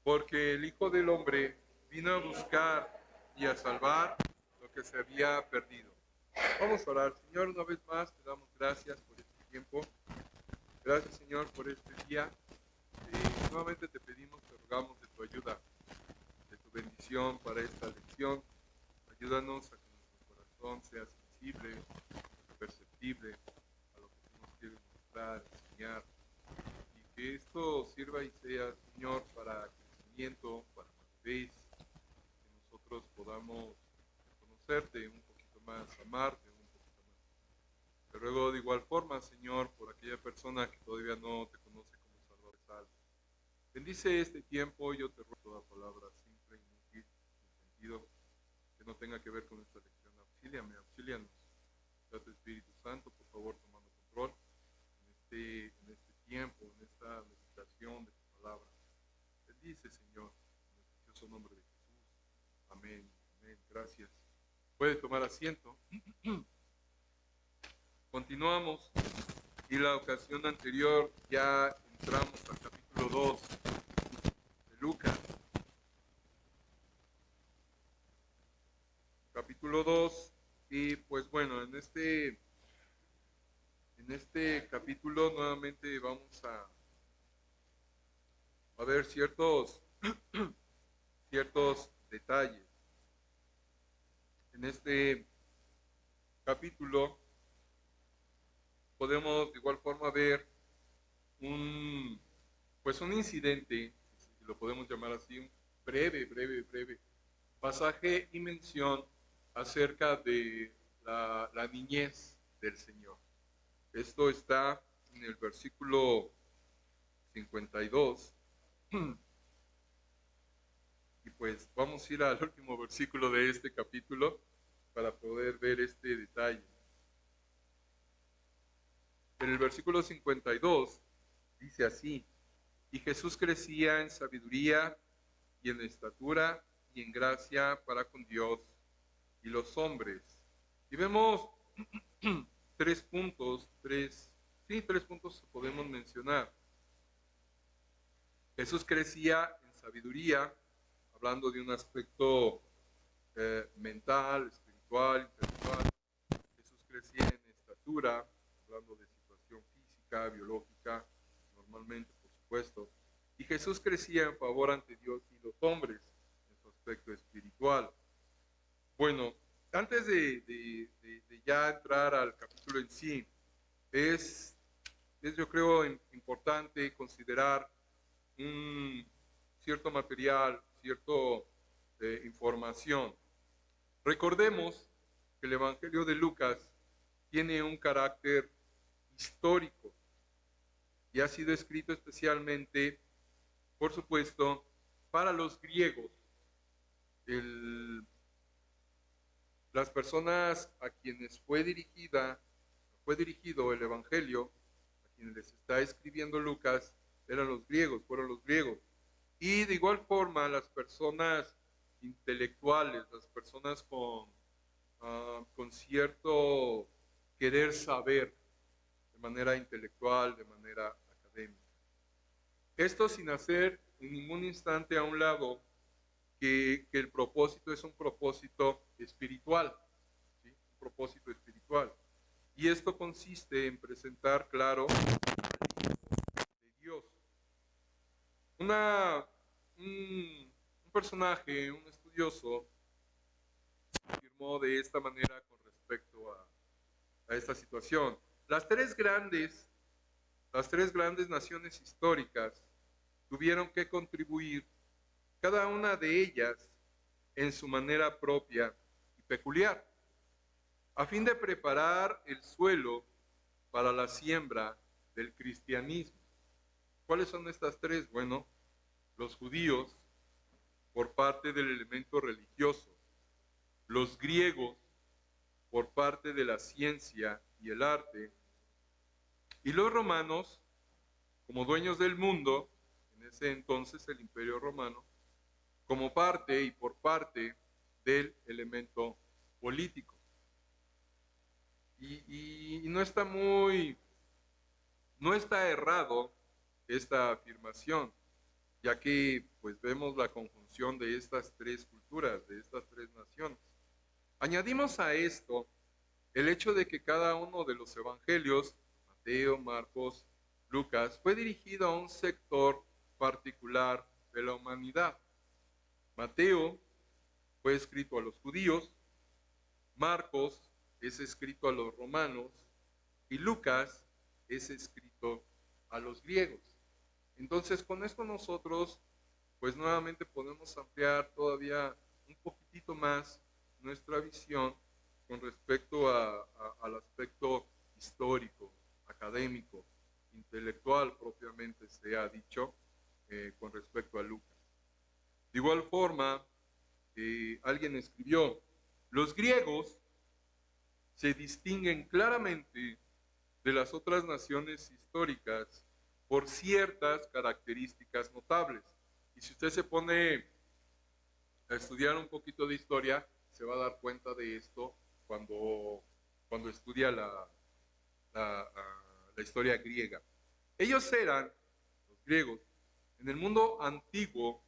porque el Hijo del Hombre vino a buscar y a salvar lo que se había perdido. Vamos a orar. Señor, una vez más te damos gracias por este tiempo. Gracias, Señor, por este día. Nuevamente te pedimos, te rogamos de tu ayuda, de tu bendición para esta lección. Ayúdanos a que nuestro corazón sea sensible, perceptible a lo que tú nos quieres mostrar, enseñar, y que esto sirva y sea, Señor, para crecimiento, para madurez, que nosotros podamos conocerte un poquito más, amarte un poquito más. Te ruego de igual forma, Señor, por aquella persona que todavía no te conoce como Salvador de Salvo. Bendice este tiempo, yo te ruego toda palabra simple, inútil, sin sentido, que no tenga que ver con esta lección. Auxílianos. Gracias, Espíritu Santo, por favor, tomando control en este tiempo, en esta meditación de tu palabra. Bendice, Señor, en el precioso nombre de Jesús. Amén, amén, gracias. Puede tomar asiento. Continuamos, y la ocasión anterior ya entramos al capítulo 2 de Lucas. Capítulo 2, y pues bueno, en este capítulo nuevamente vamos a ver ciertos detalles. En este capítulo podemos de igual forma ver un incidente, si lo podemos llamar así, un breve pasaje y mención acerca de la niñez del Señor. Esto está en el versículo 52. Y pues vamos a ir al último versículo de este capítulo para poder ver este detalle. En el versículo 52 dice así: y Jesús crecía en sabiduría y en estatura y en gracia para con Dios y los hombres. Y vemos tres puntos podemos mencionar. Jesús crecía en sabiduría, hablando de un aspecto mental, espiritual, intelectual. Jesús crecía en estatura, hablando de situación física, biológica, normalmente, por supuesto. Y Jesús crecía en favor ante Dios y los hombres, en su aspecto espiritual. Bueno, antes de ya entrar al capítulo en sí, es yo creo importante considerar un cierto material, cierta información. Recordemos que el Evangelio de Lucas tiene un carácter histórico y ha sido escrito especialmente, por supuesto, para los griegos. Las personas a quienes fue dirigido el Evangelio, a quienes les está escribiendo Lucas, fueron los griegos. Y de igual forma, las personas intelectuales, las personas con cierto querer saber de manera intelectual, de manera académica. Esto sin hacer en ningún instante a un lado que el propósito es un propósito espiritual, ¿sí? Un propósito espiritual. Y esto consiste en presentar claro al Hijo de Dios. Un personaje, un estudioso, afirmó de esta manera con respecto a esta situación. Las tres grandes naciones históricas tuvieron que contribuir, cada una de ellas en su manera propia y peculiar, a fin de preparar el suelo para la siembra del cristianismo. ¿Cuáles son estas tres? Bueno, los judíos por parte del elemento religioso, los griegos por parte de la ciencia y el arte, y los romanos como dueños del mundo, en ese entonces el Imperio Romano, como parte y por parte del elemento político. Y no está errado esta afirmación. ya que pues vemos la conjunción de estas tres culturas, de estas tres naciones. Añadimos a esto el hecho de que cada uno de los evangelios, Mateo, Marcos, Lucas, fue dirigido a un sector particular de la humanidad. Mateo fue escrito a los judíos, Marcos es escrito a los romanos y Lucas es escrito a los griegos. Entonces, con esto nosotros, pues nuevamente podemos ampliar todavía un poquitito más nuestra visión con respecto al aspecto histórico, académico, intelectual propiamente se ha dicho con respecto a Lucas. De igual forma, alguien escribió, los griegos se distinguen claramente de las otras naciones históricas por ciertas características notables. Y si usted se pone a estudiar un poquito de historia, se va a dar cuenta de esto cuando estudia la historia griega. Ellos eran, los griegos, en el mundo antiguo,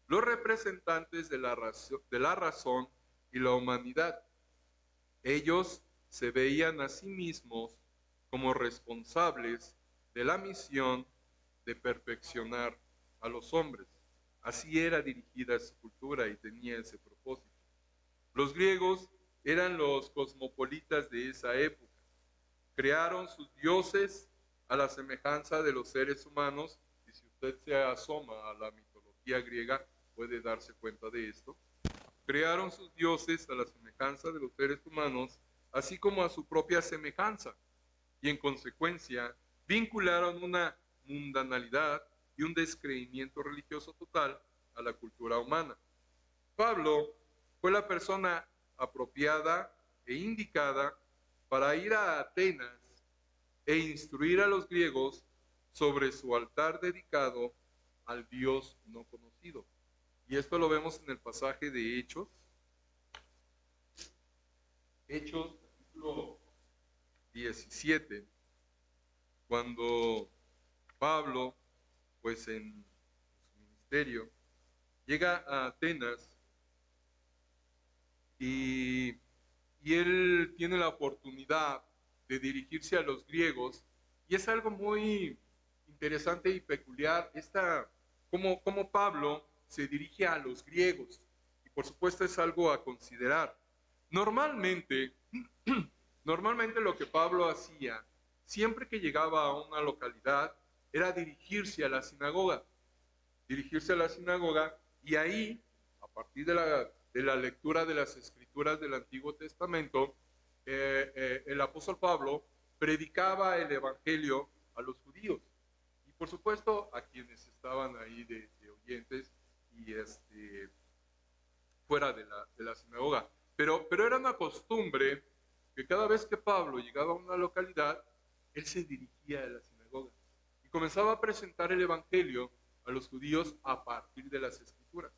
los representantes de la razón y la humanidad. Ellos se veían a sí mismos como responsables de la misión de perfeccionar a los hombres. Así era dirigida su cultura y tenía ese propósito. Los griegos eran los cosmopolitas de esa época. Crearon sus dioses a la semejanza de los seres humanos, y si usted se asoma a la mitología griega puede darse cuenta de esto. Crearon sus dioses a la semejanza de los seres humanos, así como a su propia semejanza, y en consecuencia vincularon una mundanalidad y un descreimiento religioso total a la cultura humana. Pablo fue la persona apropiada e indicada para ir a Atenas e instruir a los griegos sobre su altar dedicado al Dios no conocido. Y esto lo vemos en el pasaje de Hechos, capítulo 17, cuando Pablo, pues en su ministerio, llega a Atenas y él tiene la oportunidad de dirigirse a los griegos, y es algo muy interesante y peculiar cómo Pablo se dirige a los griegos, y por supuesto es algo a considerar. Normalmente, normalmente lo que Pablo hacía, siempre que llegaba a una localidad, era dirigirse a la sinagoga, y ahí, a partir de la lectura de las escrituras del Antiguo Testamento, el apóstol Pablo predicaba el evangelio a los judíos y por supuesto a quienes estaban ahí de oyentes y fuera de la sinagoga. Pero era una costumbre que cada vez que Pablo llegaba a una localidad, él se dirigía a la sinagoga y comenzaba a presentar el evangelio a los judíos a partir de las escrituras.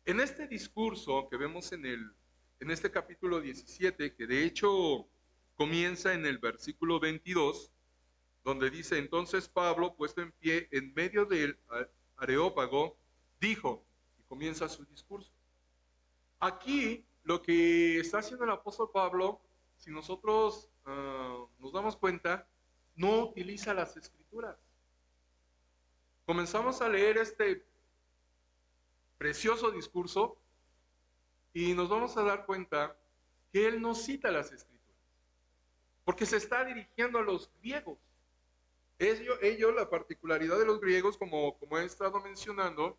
En este discurso que vemos en este capítulo 17, que de hecho comienza en el versículo 22, donde dice, entonces Pablo, puesto en pie en medio del Areópago, dijo, y comienza su discurso. Aquí lo que está haciendo el apóstol Pablo, si nosotros nos damos cuenta, no utiliza las escrituras. Comenzamos a leer este precioso discurso y nos vamos a dar cuenta que él no cita las escrituras, porque se está dirigiendo a los griegos. Ellos, la particularidad de los griegos, como he estado mencionando,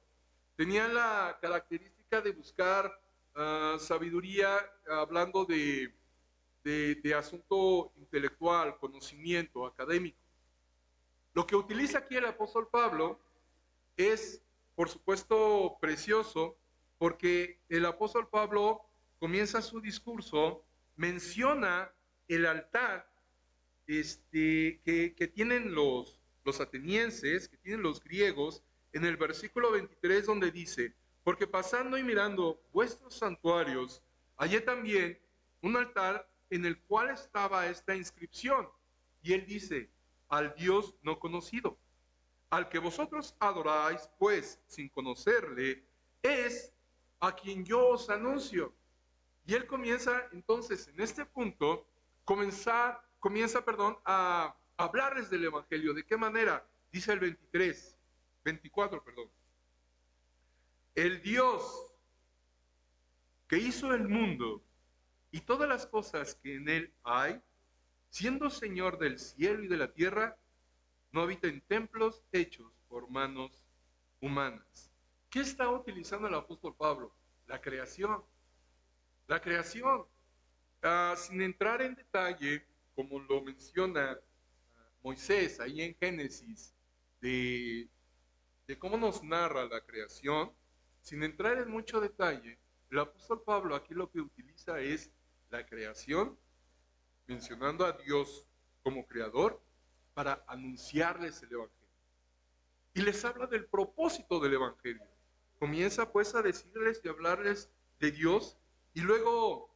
tenían la característica de buscar sabiduría hablando de asunto intelectual, conocimiento académico. Lo que utiliza aquí el apóstol Pablo es, por supuesto, precioso, porque el apóstol Pablo comienza su discurso, menciona el altar que tienen los atenienses, que tienen los griegos, en el versículo 23 donde dice, porque pasando y mirando vuestros santuarios, hallé también un altar en el cual estaba esta inscripción. Y él dice, al Dios no conocido. al que vosotros adoráis, pues, sin conocerle, es a quien yo os anuncio. Y él comienza entonces en este punto, comienza, a hablarles del Evangelio. ¿De qué manera? Dice el 24, perdón. El Dios que hizo el mundo y todas las cosas que en él hay, siendo Señor del cielo y de la tierra, no habita en templos hechos por manos humanas. ¿Qué está utilizando el apóstol Pablo? La creación. La creación. Sin entrar en detalle, como lo menciona Moisés ahí en Génesis, de, de cómo nos narra la creación, sin entrar en mucho detalle, el apóstol Pablo aquí lo que utiliza es la creación, mencionando a Dios como creador, para anunciarles el Evangelio. Y les habla del propósito del Evangelio. Comienza pues a decirles y hablarles de Dios, y luego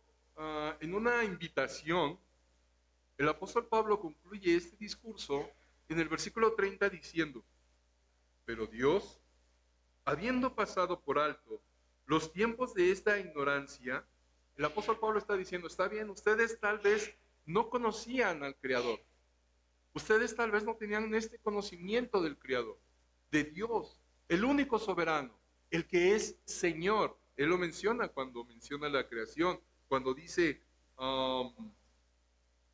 en una invitación, el apóstol Pablo concluye este discurso en el versículo 30 diciendo: pero Dios, habiendo pasado por alto los tiempos de esta ignorancia, el apóstol Pablo está diciendo, está bien, ustedes tal vez no conocían al Creador, ustedes tal vez no tenían este conocimiento del Creador, de Dios, el único soberano, el que es Señor. Él lo menciona cuando menciona la creación, cuando dice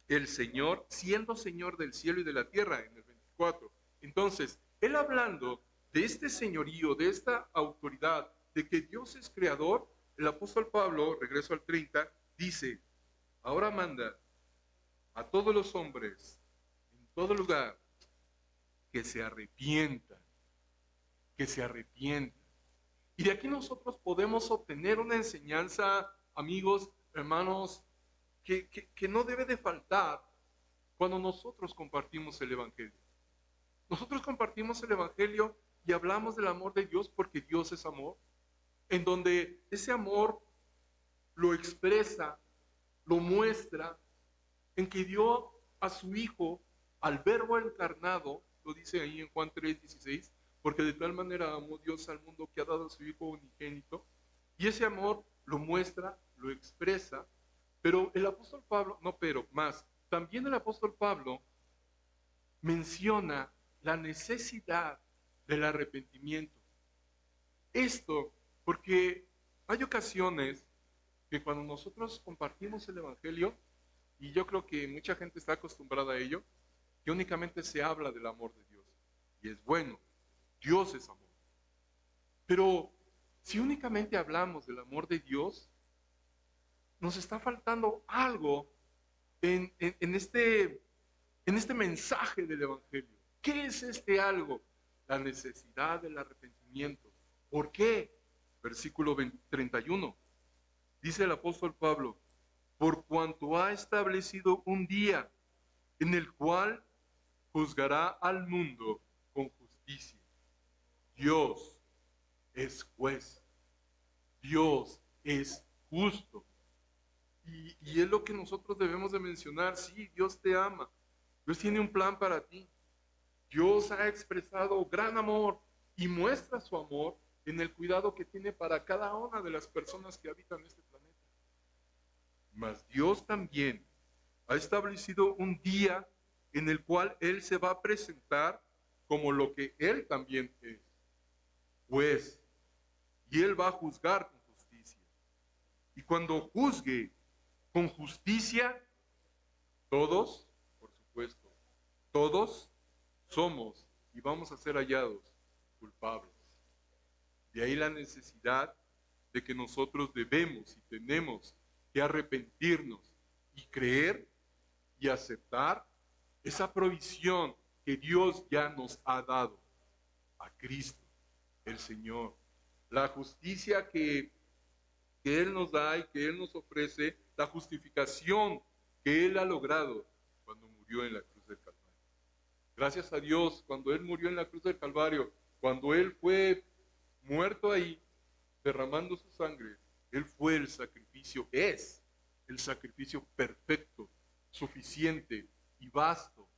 el Señor, siendo Señor del cielo y de la tierra, en el 24. Entonces, él hablando de este señorío, de esta autoridad, de que Dios es creador, el apóstol Pablo, regreso al 30, dice, ahora manda a todos los hombres, en todo lugar, que se arrepientan, que se arrepientan. Y de aquí nosotros podemos obtener una enseñanza, amigos, hermanos, que no debe de faltar cuando nosotros compartimos el Evangelio. Nosotros compartimos el Evangelio y hablamos del amor de Dios porque Dios es amor, en donde ese amor lo expresa, lo muestra, en que dio a su Hijo, al Verbo encarnado, lo dice ahí en Juan 3:16, porque de tal manera amó Dios al mundo que ha dado a su Hijo unigénito, y ese amor lo muestra, lo expresa, pero el apóstol Pablo, no pero, más, también el apóstol Pablo menciona la necesidad del arrepentimiento. Esto porque hay ocasiones que cuando nosotros compartimos el Evangelio, y yo creo que mucha gente está acostumbrada a ello, que únicamente se habla del amor de Dios. Y es bueno, Dios es amor. Pero si únicamente hablamos del amor de Dios, nos está faltando algo en este mensaje del Evangelio. ¿Qué es este algo? La necesidad del arrepentimiento. ¿Por qué? Versículo 31. Dice el apóstol Pablo, por cuanto ha establecido un día en el cual juzgará al mundo con justicia. Dios es juez. Dios es justo. Y es lo que nosotros debemos de mencionar. Sí, Dios te ama. Dios tiene un plan para ti. Dios ha expresado gran amor y muestra su amor en el cuidado que tiene para cada una de las personas que habitan este planeta. Mas Dios también ha establecido un día en el cual Él se va a presentar como lo que Él también es, juez, y Él va a juzgar con justicia. Y cuando juzgue con justicia, todos, por supuesto, todos somos y vamos a ser hallados culpables. De ahí la necesidad de que nosotros debemos y tenemos que arrepentirnos y creer y aceptar esa provisión que Dios ya nos ha dado a Cristo, el Señor. La justicia que Él nos da y que Él nos ofrece, la justificación que Él ha logrado cuando murió en la cruz del Calvario. Gracias a Dios, cuando Él murió en la cruz del Calvario, cuando Él fue muerto ahí, derramando su sangre, Él fue el sacrificio, es el sacrificio perfecto, suficiente y vasto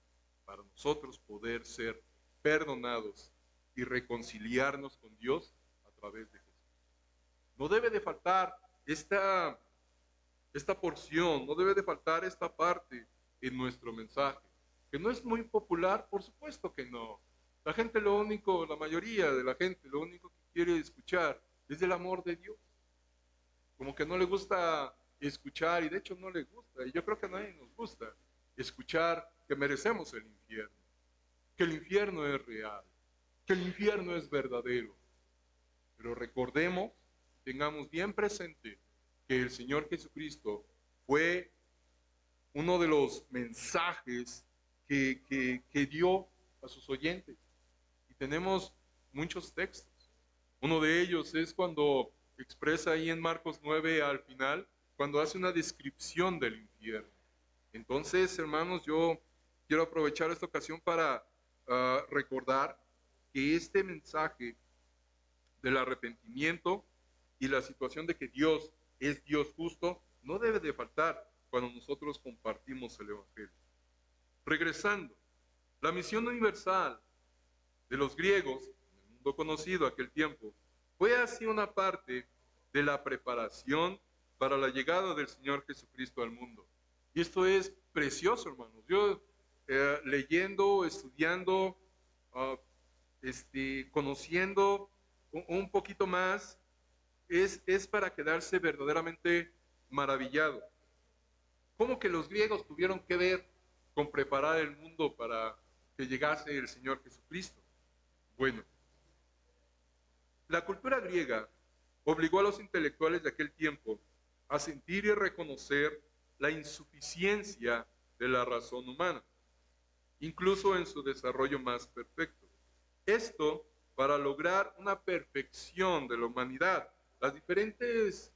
para nosotros poder ser perdonados y reconciliarnos con Dios a través de Jesús. No debe de faltar esta porción, no debe de faltar esta parte en nuestro mensaje. Que no es muy popular, por supuesto que no. La gente la mayoría de la gente, lo único que quiere escuchar es el amor de Dios. Como que no le gusta escuchar, y de hecho no le gusta, y yo creo que a nadie nos gusta escuchar que merecemos el infierno, que el infierno es real, que el infierno es verdadero. Pero recordemos, tengamos bien presente que el Señor Jesucristo fue uno de los mensajes que dio a sus oyentes. Y tenemos muchos textos. Uno de ellos es cuando expresa ahí en Marcos 9 al final, cuando hace una descripción del infierno. Entonces, hermanos, yo quiero aprovechar esta ocasión para recordar que este mensaje del arrepentimiento y la situación de que Dios es Dios justo no debe de faltar cuando nosotros compartimos el Evangelio. Regresando, la misión universal de los griegos, en el mundo conocido aquel tiempo, fue así una parte de la preparación para la llegada del Señor Jesucristo al mundo. Y esto es precioso, hermanos. Yo leyendo, estudiando, conociendo un poquito más, es para quedarse verdaderamente maravillado. ¿Cómo que los griegos tuvieron que ver con preparar el mundo para que llegase el Señor Jesucristo? Bueno, la cultura griega obligó a los intelectuales de aquel tiempo a sentir y reconocer la insuficiencia de la razón humana, incluso en su desarrollo más perfecto. Esto para lograr una perfección de la humanidad. Las diferentes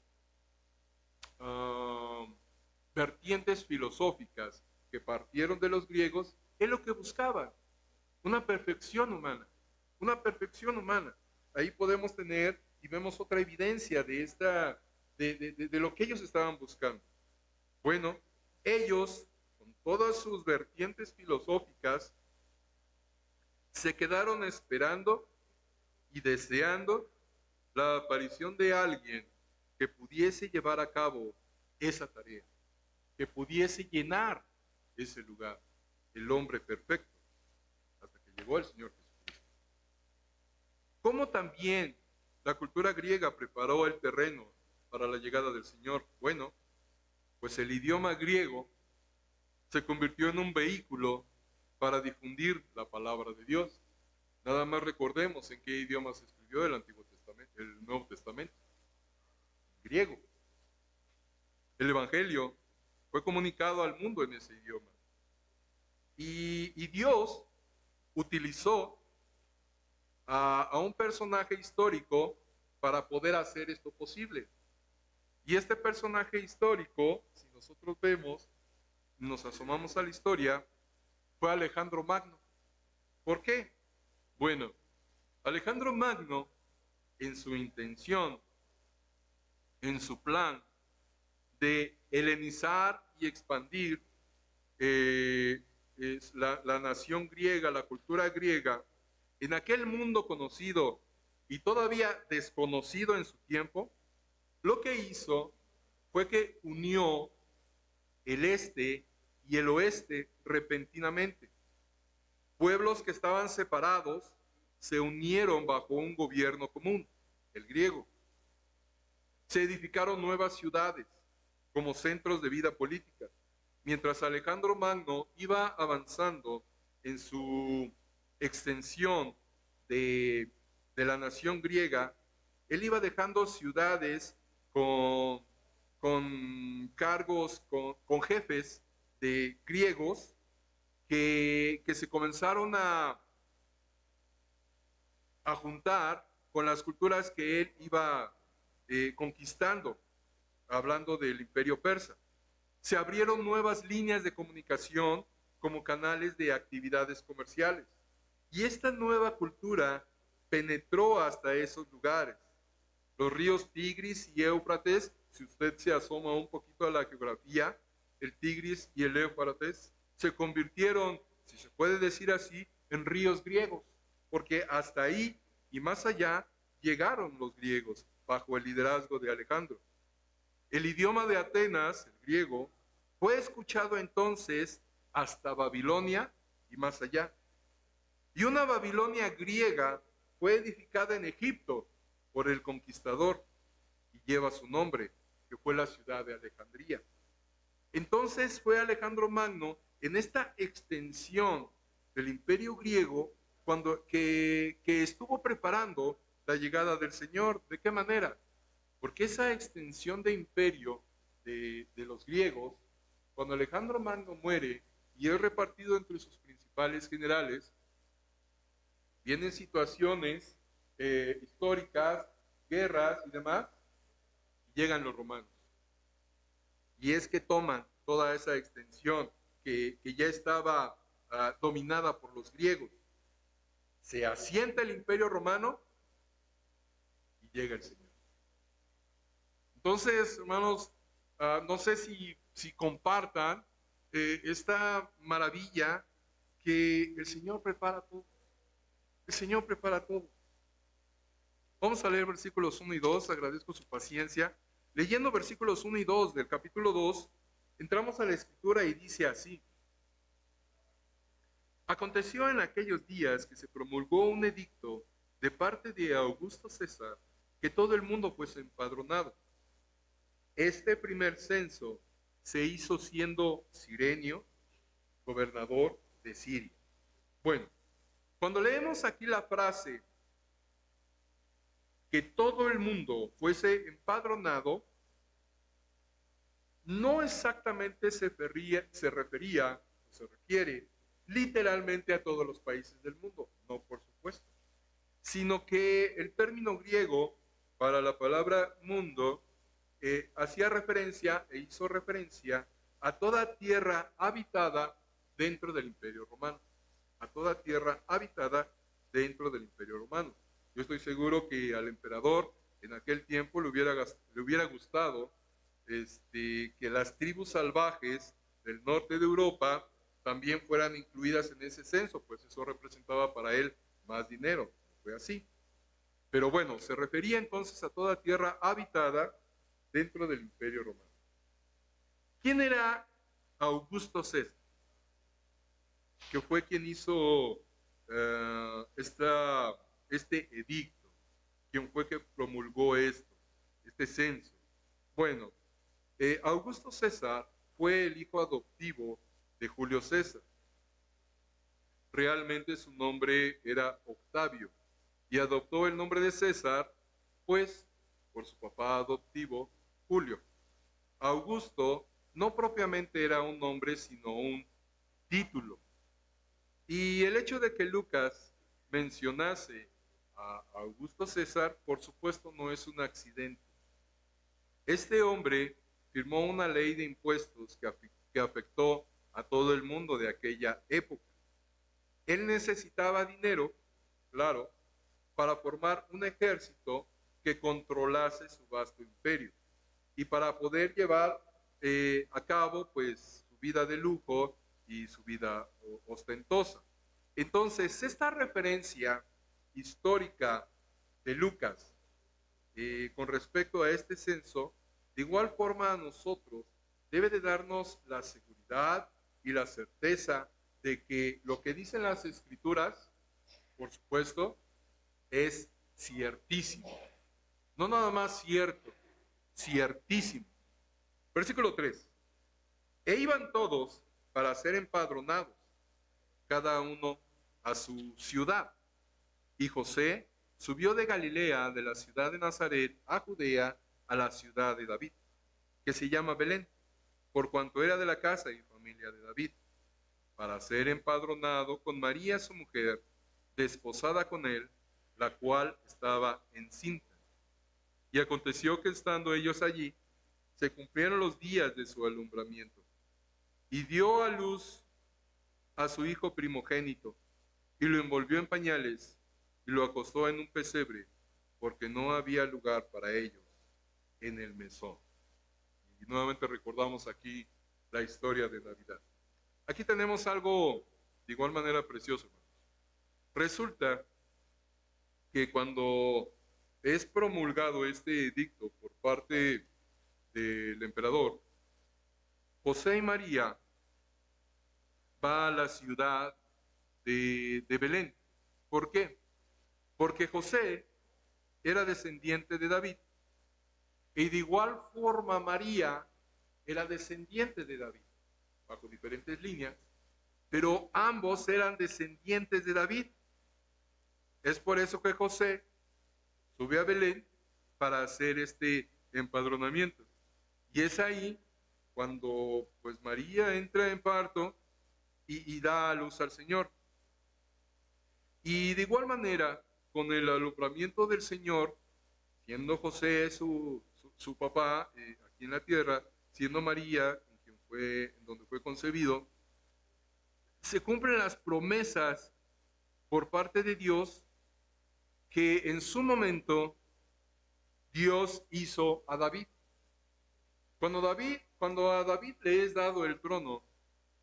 vertientes filosóficas que partieron de los griegos es lo que buscaban, una perfección humana, una perfección humana. Ahí podemos tener y vemos otra evidencia de lo que ellos estaban buscando. Bueno, ellos, con todas sus vertientes filosóficas, se quedaron esperando y deseando la aparición de alguien que pudiese llevar a cabo esa tarea, que pudiese llenar ese lugar, el hombre perfecto, hasta que llegó el Señor Jesucristo. ¿Cómo también la cultura griega preparó el terreno para la llegada del Señor? Bueno, pues el idioma griego se convirtió en un vehículo para difundir la palabra de Dios. Nada más recordemos en qué idioma se escribió el Antiguo Testamento, el Nuevo Testamento. Griego. El Evangelio fue comunicado al mundo en ese idioma. Y Dios utilizó a un personaje histórico para poder hacer esto posible. Y este personaje histórico, si nosotros vemos, nos asomamos a la historia, fue Alejandro Magno. ¿Por qué? Bueno, Alejandro Magno, en su intención, en su plan de helenizar y expandir la nación griega, la cultura griega, en aquel mundo conocido y todavía desconocido en su tiempo, lo que hizo fue que unió el este y el oeste repentinamente. Pueblos que estaban separados se unieron bajo un gobierno común, el griego. Se edificaron nuevas ciudades como centros de vida política, mientras Alejandro Magno iba avanzando en su extensión de la nación griega. Él iba dejando ciudades con cargos, con jefes de griegos que se comenzaron a juntar con las culturas que él iba conquistando, hablando del imperio persa. Se abrieron nuevas líneas de comunicación como canales de actividades comerciales. Y esta nueva cultura penetró hasta esos lugares. Los ríos Tigris y Éufrates, si usted se asoma un poquito a la geografía, el Tigris y el Éufrates se convirtieron, si se puede decir así, en ríos griegos. porque hasta ahí y más allá llegaron los griegos bajo el liderazgo de Alejandro. El idioma de Atenas, el griego, fue escuchado entonces hasta Babilonia y más allá. Y una Babilonia griega fue edificada en Egipto por el conquistador y lleva su nombre, que fue la ciudad de Alejandría. Entonces fue Alejandro Magno en esta extensión del imperio griego que estuvo preparando la llegada del Señor. ¿De qué manera? Porque esa extensión de imperio de los griegos, cuando Alejandro Magno muere y es repartido entre sus principales generales, vienen situaciones históricas, guerras y demás, y llegan los romanos. Y es que toman toda esa extensión que ya estaba dominada por los griegos. Se asienta el imperio romano y llega el Señor. Entonces, hermanos, no sé si compartan esta maravilla que el Señor prepara todo. El Señor prepara todo. Vamos a leer versículos 1 y 2, agradezco su paciencia. Leyendo versículos 1 y 2 del capítulo 2, entramos a la escritura y dice así. Aconteció en aquellos días que se promulgó un edicto de parte de Augusto César que todo el mundo fuese empadronado. Este primer censo se hizo siendo Cirenio gobernador de Siria. Bueno, cuando leemos aquí la frase que todo el mundo fuese empadronado, no exactamente se requiere literalmente a todos los países del mundo, no por supuesto, sino que el término griego para la palabra mundo hacía referencia e hizo referencia a toda tierra habitada dentro del Imperio Romano, a toda tierra habitada dentro del Imperio Romano. Yo estoy seguro que al emperador en aquel tiempo le hubiera gustado que las tribus salvajes del norte de Europa también fueran incluidas en ese censo, pues eso representaba para él más dinero. Fue así. Pero bueno, se refería entonces a toda tierra habitada dentro del Imperio Romano. ¿Quién era Augusto César? Que fue quien hizo este edicto, quien fue que promulgó este censo. Bueno, Augusto César fue el hijo adoptivo de Julio César. Realmente su nombre era Octavio y adoptó el nombre de César, pues, por su papá adoptivo, Julio. Augusto no propiamente era un nombre, sino un título. Y el hecho de que Lucas mencionase a Augusto César, por supuesto, no es un accidente. Este hombre firmó una ley de impuestos que afectó a todo el mundo de aquella época. Él necesitaba dinero, claro, para formar un ejército que controlase su vasto imperio y para poder llevar a cabo pues su vida de lujo y su vida ostentosa. Entonces, esta referencia histórica de Lucas con respecto a este censo, de igual forma a nosotros debe de darnos la seguridad y la certeza de que lo que dicen las escrituras, por supuesto, es ciertísimo. No nada más cierto, ciertísimo. Versículo 3. E iban todos para ser empadronados, cada uno a su ciudad. Y José subió de Galilea, de la ciudad de Nazaret, a Judea, a la ciudad de David, que se llama Belén, por cuanto era de la casa y familia de David, para ser empadronado con María su mujer, desposada con él, la cual estaba encinta. Y aconteció que estando ellos allí, se cumplieron los días de su alumbramiento, y dio a luz a su hijo primogénito, y lo envolvió en pañales, y lo acostó en un pesebre, porque no había lugar para ellos en el mesón. Y nuevamente recordamos aquí la historia de Navidad. Aquí tenemos algo de igual manera precioso, hermanos. Resulta que cuando es promulgado este edicto por parte del emperador, José y María va a la ciudad de Belén. ¿Por qué? Porque José era descendiente de David y de igual forma María era descendiente de David, bajo diferentes líneas, pero ambos eran descendientes de David. Es por eso que José sube a Belén para hacer este empadronamiento. Y es ahí cuando pues María entra en parto y da a luz al Señor. Y de igual manera, con el alumbramiento del Señor, siendo José su papá aquí en la tierra, siendo María con quien fue, en donde fue concebido, se cumplen las promesas por parte de Dios que en su momento Dios hizo a David. Cuando a David le es dado el trono,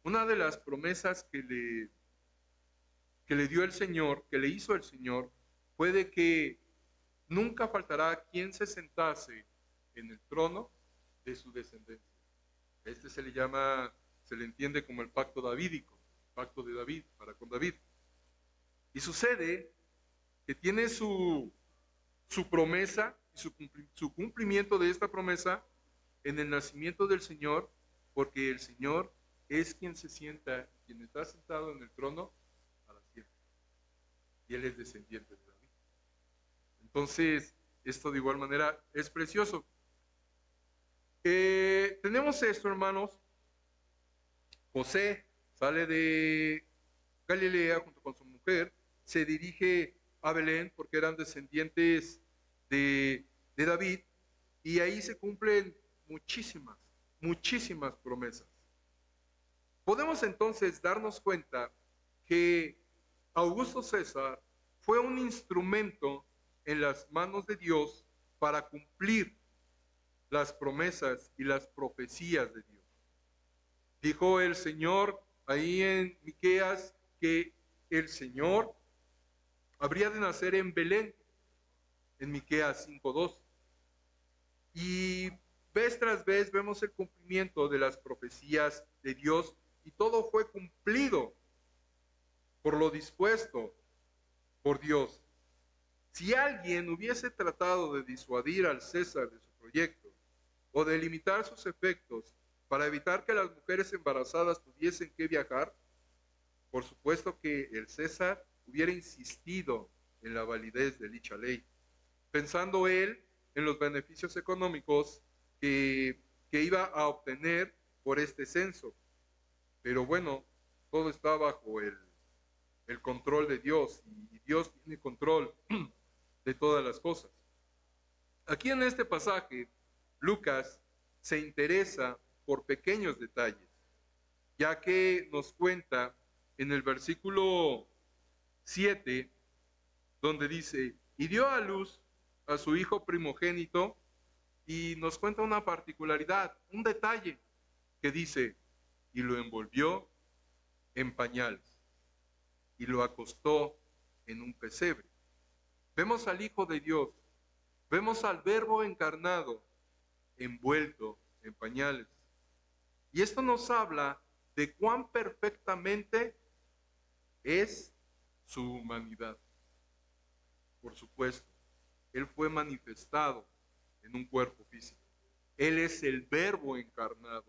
una de las promesas que le dio el Señor, que le hizo el Señor, fue de que nunca faltará quien se sentase en el trono de su descendencia. Este se le entiende como el pacto davídico, el pacto de David, para con David. Y sucede que tiene su promesa y su cumplimiento de esta promesa en el nacimiento del Señor, porque el Señor es quien se sienta, quien está sentado en el trono para siempre. Y Él es descendiente de David. Entonces, esto de igual manera es precioso. Tenemos esto, hermanos. José sale de Galilea junto con su mujer, se dirige a Belén porque eran descendientes de David, y ahí se cumplen muchísimas promesas. Podemos entonces darnos cuenta que Augusto César fue un instrumento en las manos de Dios para cumplir las promesas y las profecías de Dios. Dijo el Señor ahí en Miqueas que el Señor habría de nacer en Belén, en Miqueas 5:2. Y vez tras vez vemos el cumplimiento de las profecías de Dios, y todo fue cumplido por lo dispuesto por Dios. Si alguien hubiese tratado de disuadir al César de su proyecto o de limitar sus efectos para evitar que las mujeres embarazadas tuviesen que viajar, por supuesto que el César hubiera insistido en la validez de dicha ley, pensando él en los beneficios económicos que iba a obtener por este censo. Pero bueno, todo está bajo el control de Dios, y Dios tiene control de todas las cosas. Aquí en este pasaje, Lucas se interesa por pequeños detalles, ya que nos cuenta en el versículo 7, donde dice, y dio a luz a su hijo primogénito, y nos cuenta una particularidad, un detalle, que dice, y lo envolvió en pañales, y lo acostó en un pesebre. Vemos al Hijo de Dios, vemos al Verbo encarnado, envuelto en pañales. Y esto nos habla de cuán perfectamente es su humanidad. Por supuesto, Él fue manifestado en un cuerpo físico. Él es el Verbo encarnado.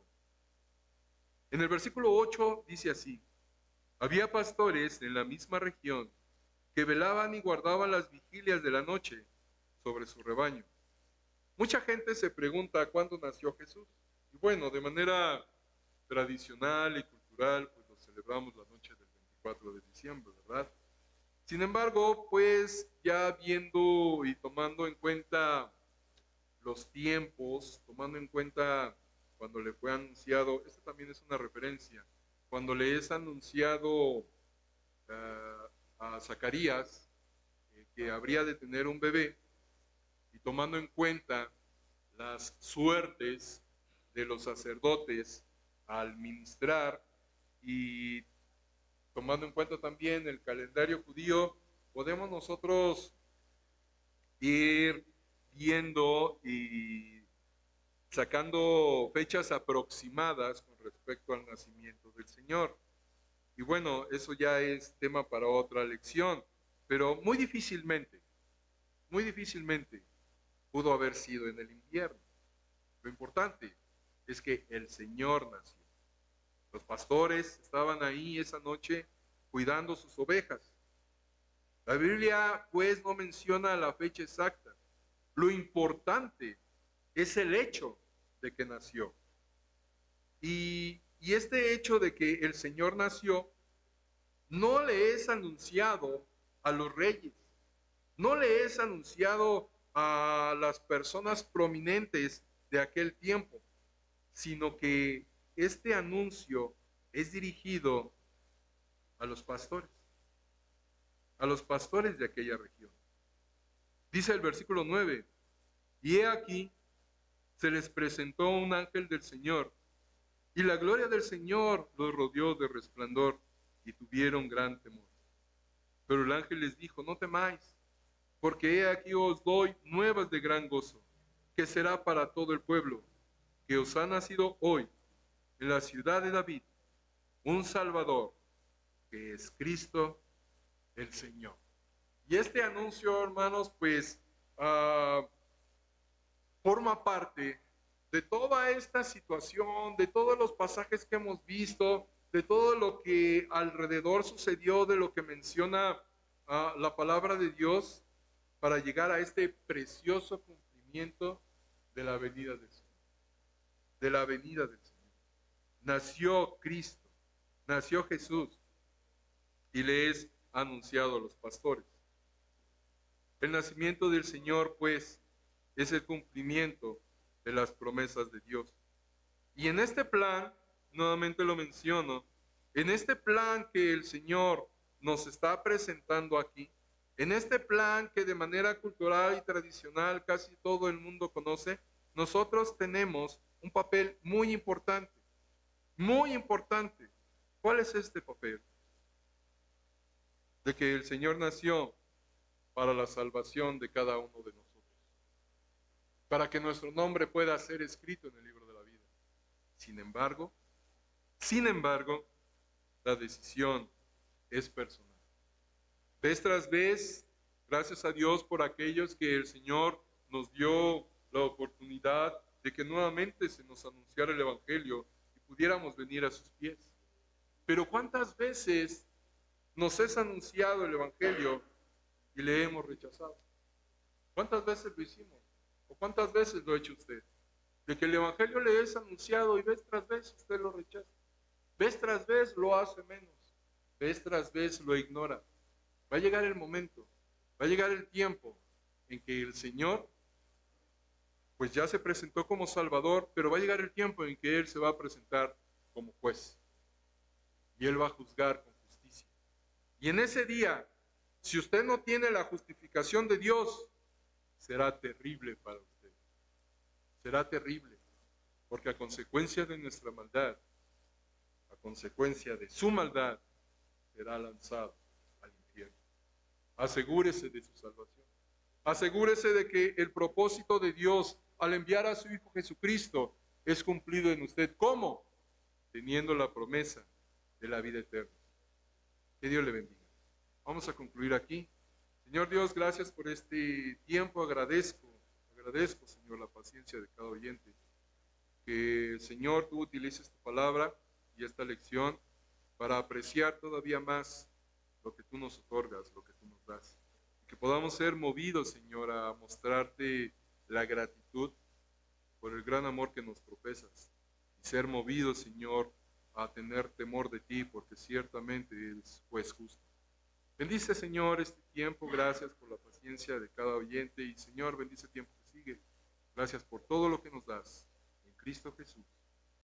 En el versículo 8 dice así, había pastores en la misma región que velaban y guardaban las vigilias de la noche sobre su rebaño. Mucha gente se pregunta cuándo nació Jesús. Y bueno, de manera tradicional y cultural, pues lo celebramos la noche del 24 de diciembre, ¿verdad? Sin embargo, pues ya viendo y tomando en cuenta los tiempos, tomando en cuenta cuando le fue anunciado, esta también es una referencia, cuando le es anunciado a Zacarías que habría de tener un bebé, y tomando en cuenta las suertes de los sacerdotes al ministrar, y tomando en cuenta también el calendario judío, podemos nosotros ir viendo y sacando fechas aproximadas con respecto al nacimiento del Señor. Y bueno, eso ya es tema para otra lección, pero muy difícilmente pudo haber sido en el invierno. Lo importante es que el Señor nació. Los pastores estaban ahí esa noche cuidando sus ovejas. La Biblia pues no menciona la fecha exacta. Lo importante es el hecho de que nació. Y este hecho de que el Señor nació no le es anunciado a los reyes, no le es anunciado a las personas prominentes de aquel tiempo, sino que este anuncio es dirigido a los pastores de aquella región. Dice el versículo 9, y he aquí, se les presentó un ángel del Señor, y la gloria del Señor los rodeó de resplandor, y tuvieron gran temor. Pero el ángel les dijo, no temáis, porque he aquí os doy nuevas de gran gozo, que será para todo el pueblo, que os ha nacido hoy en la ciudad de David un Salvador, que es Cristo el Señor. Y este anuncio, hermanos, pues forma parte de toda esta situación, de todos los pasajes que hemos visto, de todo lo que alrededor sucedió, de lo que menciona la palabra de Dios, para llegar a este precioso cumplimiento de la venida del Señor. De la venida del Señor. Nació Cristo, nació Jesús, y le es anunciado a los pastores. El nacimiento del Señor, pues, es el cumplimiento de las promesas de Dios. Y en este plan, nuevamente lo menciono, en este plan que el Señor nos está presentando aquí, en este plan que de manera cultural y tradicional casi todo el mundo conoce, nosotros tenemos un papel muy importante, muy importante. ¿Cuál es este papel? De que el Señor nació para la salvación de cada uno de nosotros, para que nuestro nombre pueda ser escrito en el libro de la vida. Sin embargo, la decisión es personal. Vez tras vez, gracias a Dios por aquellos que el Señor nos dio la oportunidad de que nuevamente se nos anunciara el Evangelio y pudiéramos venir a sus pies. Pero ¿cuántas veces nos es anunciado el Evangelio y le hemos rechazado? ¿Cuántas veces lo hicimos? ¿O cuántas veces lo ha hecho usted? De que el Evangelio le es anunciado y vez tras vez usted lo rechaza. Vez tras vez lo hace menos. Vez tras vez lo ignora. Va a llegar el momento, va a llegar el tiempo en que el Señor, pues ya se presentó como Salvador, pero va a llegar el tiempo en que Él se va a presentar como juez. Y Él va a juzgar con justicia. Y en ese día, si usted no tiene la justificación de Dios, será terrible para usted. Será terrible, porque a consecuencia de nuestra maldad, a consecuencia de su maldad, será lanzado al infierno. Asegúrese de su salvación. Asegúrese de que el propósito de Dios al enviar a su Hijo Jesucristo es cumplido en usted. ¿Cómo? Teniendo la promesa de la vida eterna. Que Dios le bendiga. Vamos a concluir aquí. Señor Dios, gracias por este tiempo. Agradezco, Señor, la paciencia de cada oyente. Que, Señor, tú utilices tu palabra y esta lección para apreciar todavía más lo que tú nos otorgas, lo que tú nos das. Que podamos ser movidos, Señor, a mostrarte la gratitud por el gran amor que nos profesas. Y ser movidos, Señor, a tener temor de ti, porque ciertamente eres juez justo. Bendice, Señor, este tiempo. Gracias por la paciencia de cada oyente. Y, Señor, bendice el tiempo que sigue. Gracias por todo lo que nos das. En Cristo Jesús.